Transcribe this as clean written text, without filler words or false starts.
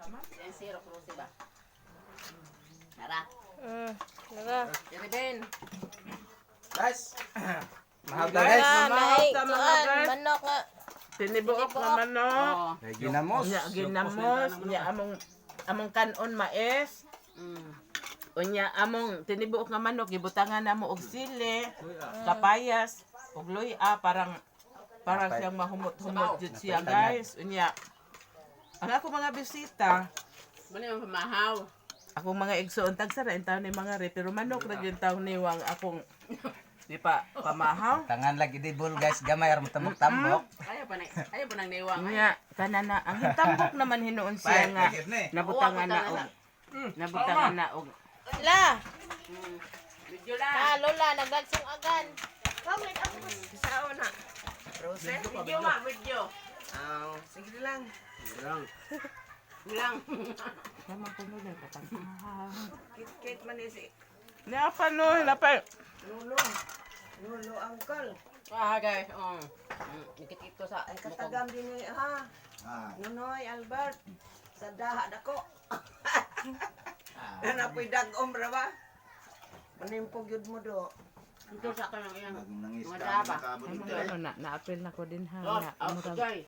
Yan zero cruce ba? Nara. Nara. Dari Ben. Guys. Mahal na Nara, guys. naik. Tama nga, Tuan, guys. manok nga. Tinibuok na manok. Oh. Ginamos. Nya ginamos, nya among kanon mais. Unya among tinibuok nga manok gibutangan namo og sili, kapayas, ug luya parang siyang mahumot-humot jud siya guys. Unya ang ako mga bisita, Bali mo pamahaw. akong mga igsoon tagsa ra taon ni mga re pero manok ra gyud taon niwang akong di pa pamahaw. Tangan lagi di bul guys. Gamay ar tambok-tambok. Ayaw pa nang niwang. Unya kanana ang hitambok naman hinuon siya nga nabutangan na og nabutangan na og La. Video lang. Lola, nagdagsong agan. sao na. Rose, Video ma, video. sige lang. Bilang. Naman ko nila patang. Kit man isi. Napa no, napa. Lolo. Lolo uncle. Guys. Nikit ko sa Ay katagam din ni ha. Nunoy Albert. Sa dahat ako. Ana po'y dagom ra ba? Manimpog yun mo do. Ito sa kanang iyang. Nangis Mga ka, daba. nakabot Ano tayo. na, na-apel na ko din ha. Oh, Nga, murag- guys.